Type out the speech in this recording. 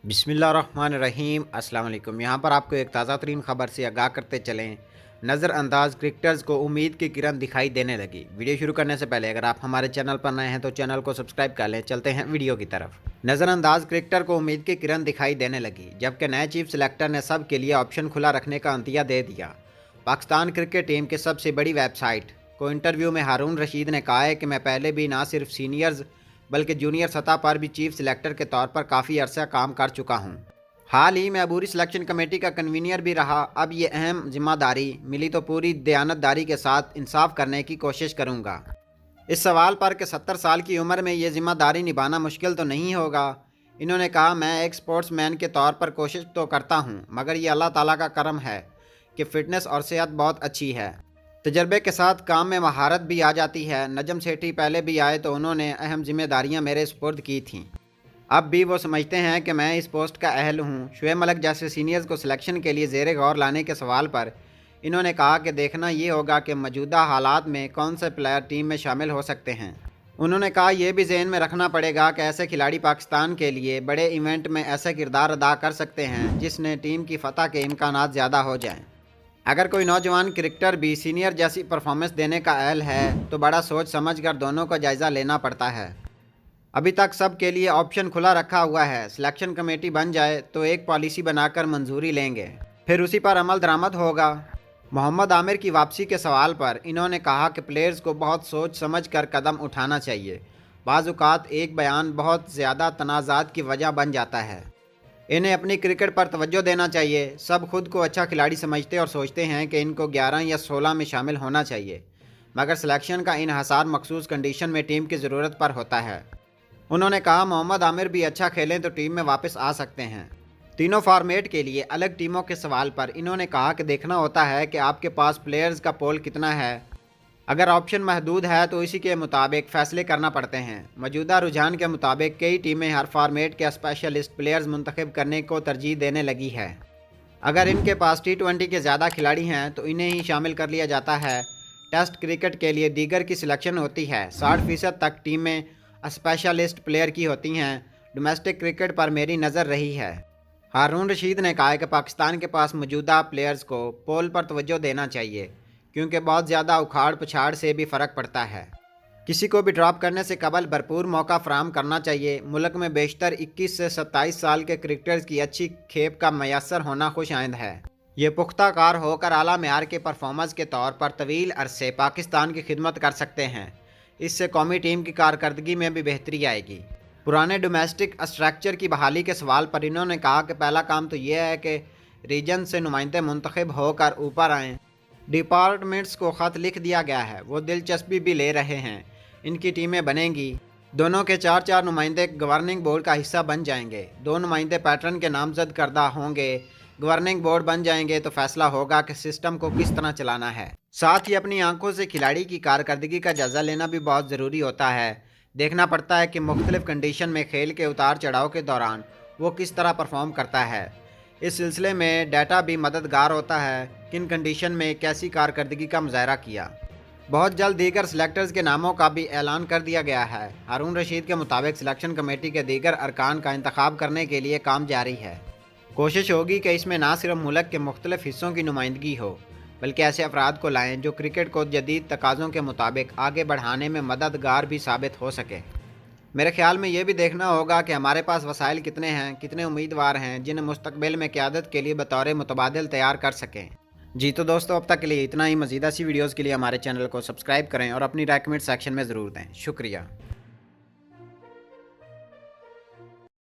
बिस्मिल्लाहिर्रहमानिर्रहीम। अस्सलाम वालेकुम। यहाँ पर आपको एक ताज़ा तरीन खबर से आगाह करते चलें। नज़र अंदाज क्रिकेटर्स को उम्मीद की किरण दिखाई देने लगी। वीडियो शुरू करने से पहले अगर आप हमारे चैनल पर नए हैं तो चैनल को सब्सक्राइब कर लें। चलते हैं वीडियो की तरफ। नज़र अंदाज क्रिकेटर को उम्मीद की किरण दिखाई देने लगी, जबकि नए चीफ सिलेक्टर ने सब के लिए ऑप्शन खुला रखने का अंतिया दे दिया। पाकिस्तान क्रिकेट टीम की सबसे बड़ी वेबसाइट को इंटरव्यू में हारून रशीद ने कहा है कि मैं पहले भी ना सिर्फ सीनियर्स बल्कि जूनियर सतह पर भी चीफ सिलेक्टर के तौर पर काफ़ी अरसा काम कर चुका हूं। हाल ही में अबूरी सिलेक्शन कमेटी का कन्वीनियर भी रहा। अब ये अहम जिम्मेदारी मिली तो पूरी दयानतदारी के साथ इंसाफ करने की कोशिश करूंगा। इस सवाल पर कि 70 साल की उम्र में ये जिम्मेदारी निभाना मुश्किल तो नहीं होगा, इन्होंने कहा, मैं एक स्पोर्ट्समैन के तौर पर कोशिश तो करता हूँ, मगर ये अल्लाह ताला का करम है कि फ़िटनेस और सेहत बहुत अच्छी है। तजर्बे के साथ काम में महारत भी आ जाती है। नजम सेठी पहले भी आए तो उन्होंने अहम जिम्मेदारियां मेरे सुपुर्द की थीं। अब भी वो समझते हैं कि मैं इस पोस्ट का अहल हूं। शुएब मलिक जैसे सीनियर्स को सिलेक्शन के लिए ज़ेरे गौर लाने के सवाल पर इन्होंने कहा कि देखना ये होगा कि मौजूदा हालात में कौन से प्लेयर टीम में शामिल हो सकते हैं। उन्होंने कहा, यह भी जहन में रखना पड़ेगा कि ऐसे खिलाड़ी पाकिस्तान के लिए बड़े इवेंट में ऐसा किरदार अदा कर सकते हैं जिसने टीम की फतह के इम्कानात ज़्यादा हो जाएँ। अगर कोई नौजवान क्रिकेटर भी सीनियर जैसी परफॉर्मेंस देने का अहल है तो बड़ा सोच समझ कर दोनों का जायज़ा लेना पड़ता है। अभी तक सब के लिए ऑप्शन खुला रखा हुआ है। सिलेक्शन कमेटी बन जाए तो एक पॉलिसी बनाकर मंजूरी लेंगे, फिर उसी पर अमल दरामद होगा। मोहम्मद आमिर की वापसी के सवाल पर इन्होंने कहा कि प्लेयर्स को बहुत सोच समझ कर कदम उठाना चाहिए। बाज़ औक़ात एक बयान बहुत ज़्यादा तनाज़ात की वजह बन जाता है। इन्हें अपनी क्रिकेट पर तवज्जो देना चाहिए। सब खुद को अच्छा खिलाड़ी समझते और सोचते हैं कि इनको 11 या 16 में शामिल होना चाहिए, मगर सिलेक्शन का इन्हसार मखसूस कंडीशन में टीम की ज़रूरत पर होता है। उन्होंने कहा, मोहम्मद आमिर भी अच्छा खेलें तो टीम में वापस आ सकते हैं। तीनों फॉर्मेट के लिए अलग टीमों के सवाल पर इन्होंने कहा कि देखना होता है कि आपके पास प्लेयर्स का पोल कितना है। अगर ऑप्शन महदूद है तो इसी के मुताबिक फ़ैसले करना पड़ते हैं। मौजूदा रुझान के मुताबिक कई टीमें हर फॉर्मेट के स्पेशलिस्ट प्लेयर्स मुंतखब करने को तरजीह देने लगी है। अगर इनके पास T20 के ज़्यादा खिलाड़ी हैं तो इन्हें ही शामिल कर लिया जाता है। टेस्ट क्रिकेट के लिए दीगर की सिलेक्शन होती है। 60% तक टीमें स्पेशलिस्ट प्लेयर की होती हैं। डोमेस्टिक क्रिकेट पर मेरी नज़र रही है। हारून रशीद ने कहा कि पाकिस्तान के पास मौजूदा प्लेयर्स को पोल पर तवज्जो देना चाहिए, क्योंकि बहुत ज़्यादा उखाड़ पछाड़ से भी फ़र्क पड़ता है। किसी को भी ड्रॉप करने से कबल भरपूर मौका फराहम करना चाहिए। मुल्क में बेशतर 21 से 27 साल के क्रिकेटर्स की अच्छी खेप का मैसर होना खुश आइंद है। ये पुख्ता कार होकर आला मेयार के परफॉर्मेंस के तौर पर तवील अरसे पाकिस्तान की खिदमत कर सकते हैं। इससे कौमी टीम की कारकर्दगी में भी बेहतरी आएगी। पुराने डोमेस्टिक स्ट्रक्चर की बहाली के सवाल पर इन्होंने कहा कि पहला काम तो यह है कि रीजन से नुमाइंदे मुंतखब होकर ऊपर आएँ। डिपार्टमेंट्स को ख़त लिख दिया गया है, वो दिलचस्पी भी ले रहे हैं। इनकी टीमें बनेंगी। दोनों के 4-4 नुमाइंदे गवर्निंग बोर्ड का हिस्सा बन जाएंगे। 2 नुमाइंदे पैटर्न के नामजद करदा होंगे। गवर्निंग बोर्ड बन जाएंगे तो फैसला होगा कि सिस्टम को किस तरह चलाना है। साथ ही अपनी आंखों से खिलाड़ी की कारकर्दगी का जायज़ा लेना भी बहुत ज़रूरी होता है। देखना पड़ता है कि मुख्तलिफ़ कंडीशन में खेल के उतार चढ़ाव के दौरान वो किस तरह परफॉर्म करता है। इस सिलसिले में डाटा भी मददगार होता है, किन कंडीशन में कैसी कारकर्दगी का मुजाहरा किया। बहुत जल्द दीगर सिलेक्टर्स के नामों का भी ऐलान कर दिया गया है। हारून रशीद के मुताबिक सिलेक्शन कमेटी के दीगर अरकान का इंतखाब करने के लिए काम जारी है। कोशिश होगी कि इसमें ना सिर्फ मुल्क के मुख्तलिफ हिस्सों की नुमाइंदगी हो, बल्कि ऐसे अफराद को लाएँ जो क्रिकेट को जदीद तकाज़ों के मुताबिक आगे बढ़ाने में मददगार भी साबित हो सके। मेरे ख्याल में ये भी देखना होगा कि हमारे पास वसाइल कितने हैं, कितने उम्मीदवार हैं जिन्हें मुस्तकबिल में क़यादत के लिए बतौर मुतबादिल तैयार कर सकें। जी तो दोस्तों, अब तक के लिए इतना ही। मज़ीद ऐसी वीडियोज़ के लिए हमारे चैनल को सब्सक्राइब करें और अपनी राय कमेंट सेक्शन में ज़रूर दें। शुक्रिया।